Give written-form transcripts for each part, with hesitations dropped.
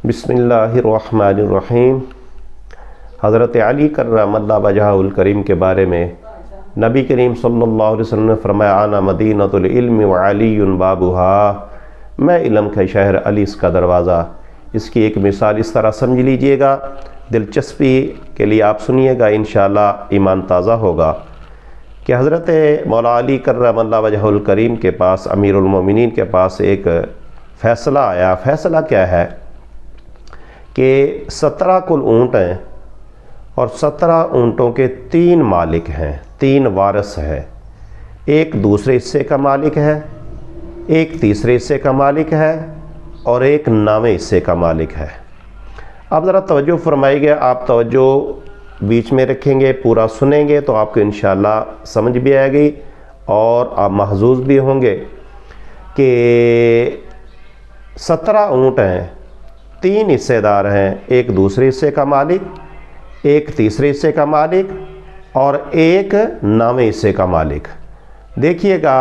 बिस्मिल्लाहिर्रहमानिर्रहीम। हज़रत अली करम अल्लाह वजहुल करीम के बारे में नबी करीम सल्लल्लाहु अलैहि वसल्लम ने फरमाया, आना मदीनतुल इल्म व अलीयुन बाबुहा, मैं इल्म का शहर, अली इसका दरवाज़ा। इसकी एक मिसाल इस तरह समझ लीजिएगा, दिलचस्पी के लिए आप सुनिएगा, इंशाअल्लाह ईमान ताज़ा होगा कि हज़रत मौला अली करम अल्लाह वजहुल करीम के पास, अमीरुल मोमिनीन के पास एक फ़ैसला आया। फ़ैसला क्या है कि 17 कुल ऊँट हैं और 17 ऊँटों के 3 मालिक हैं, 3 वारिस हैं। एक दूसरे हिस्से का मालिक है, एक तीसरे हिस्से का मालिक है और एक नामे हिस्से का मालिक है। अब ज़रा तवज्जो फरमाइएगा, आप तवज्जो बीच में रखेंगे, पूरा सुनेंगे तो आपको इंशाअल्लाह समझ भी आएगी और आप महजूज़ भी होंगे कि 17 ऊँट हैं, 3 हिस्सेदार हैं, एक दूसरे हिस्से का मालिक, एक तीसरे हिस्से का मालिक और एक नामे हिस्से का मालिक। देखिएगा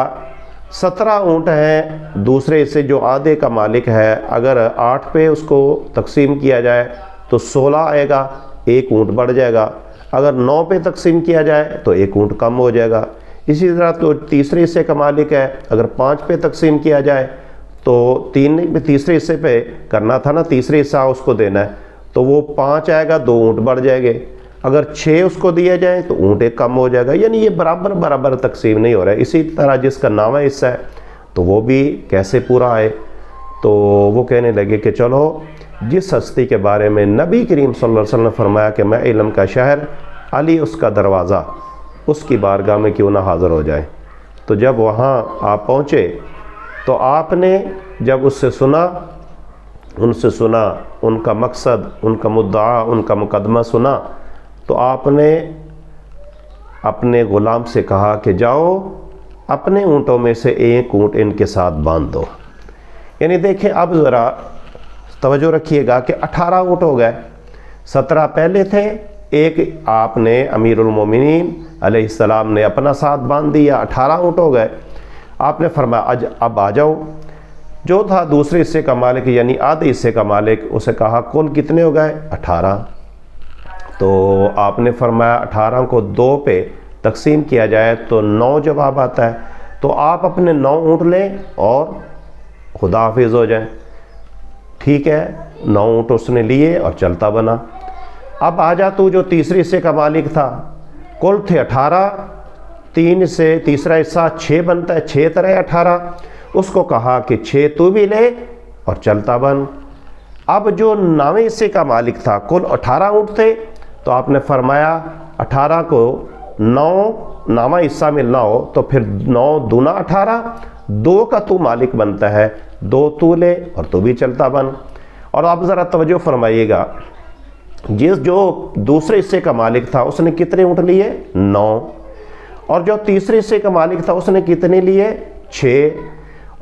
17 ऊँट हैं, दूसरे हिस्से जो आधे का मालिक है, अगर 8 पे उसको तकसीम किया जाए तो 16 आएगा, एक ऊँट बढ़ जाएगा। अगर 9 पे तकसीम किया जाए तो एक ऊँट कम हो जाएगा। इसी तरह तो तीसरे हिस्से का मालिक है, अगर 5 पे तकसीम किया जाए तो तीसरे हिस्से पे करना था ना, तीसरे हिस्सा उसको देना है तो वो 5 आएगा, 2 ऊँट बढ़ जाएंगे। अगर 6 उसको दिया जाए तो ऊँट एक कम हो जाएगा, यानी ये बराबर बराबर तकसीम नहीं हो रहा है। इसी तरह जिसका नामा हिस्सा है तो वो भी कैसे पूरा आए, तो वो कहने लगे कि चलो जिस हस्ती के बारे में नबी करीम सल्लल्लाहु अलैहि वसल्लम ने फरमाया कि मैं इल्म का शहर, अली उसका दरवाज़ा, उसकी बारगाह में क्यों ना हाज़िर हो जाए। तो जब वहाँ आप पहुँचे तो आपने जब उससे सुना, उनसे सुना, उनका मकसद, उनका मुद्दा, उनका मुकदमा सुना, तो आपने अपने ग़ुलाम से कहा कि जाओ अपने ऊँटों में से एक ऊँट इनके साथ बांध दो। यानी देखें, अब ज़रा तवज्जो रखिएगा कि 18 ऊँट हो गए, 17 पहले थे, एक आपने अमीरुल मोमिनीन अलैहिस्सलाम ने अपना साथ बांध दिया, 18 ऊँट हो गए। आपने फरमाया अब आ जाओ। जो था दूसरे हिस्से का मालिक यानी आधे हिस्से का मालिक, उसे कहा कुल कितने हो गए? 18। तो आपने फरमाया 18 को 2 पे तकसीम किया जाए तो 9 जवाब आता है, तो आप अपने 9 ऊँट लें और खुदा हाफिज़ हो जाएं। ठीक है, 9 ऊँट उसने लिए और चलता बना। अब आ जा तू जो तीसरे हिस्से का मालिक था, कुल थे 18, 3 से तीसरा हिस्सा 6 बनता है, 6 तरह 18। उसको कहा कि 6 तू भी ले और चलता बन। अब जो नामे हिस्से का मालिक था, कुल 18 ऊँट थे, तो आपने फरमाया 18 को 9 नामा हिस्सा मिलना हो तो फिर 9 दूना 18, 2 का तू मालिक बनता है, 2 तू ले और तू भी चलता बन। और आप ज़रा तवज्जो फरमाइएगा, जो दूसरे हिस्से का मालिक था उसने कितने ऊँट लिए? 9। और जो तीसरे हिस्से का मालिक था उसने कितने लिए? 6।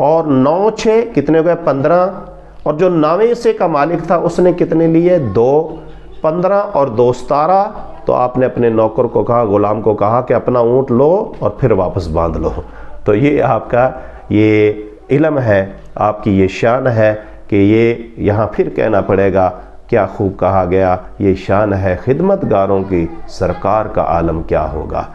और 9 6 कितने हो गए? 15। और जो नामे हिस्से का मालिक था उसने कितने लिए? 2। 15 और 2 17। तो आपने अपने नौकर को कहा, ग़ुलाम को कहा कि अपना ऊँट लो और फिर वापस बांध लो। तो ये आपका ये इल्म है, आपकी ये शान है कि ये यहाँ फिर कहना पड़ेगा, क्या खूब कहा गया, ये शान है खिदमतगारों की, सरकार का आलम क्या होगा।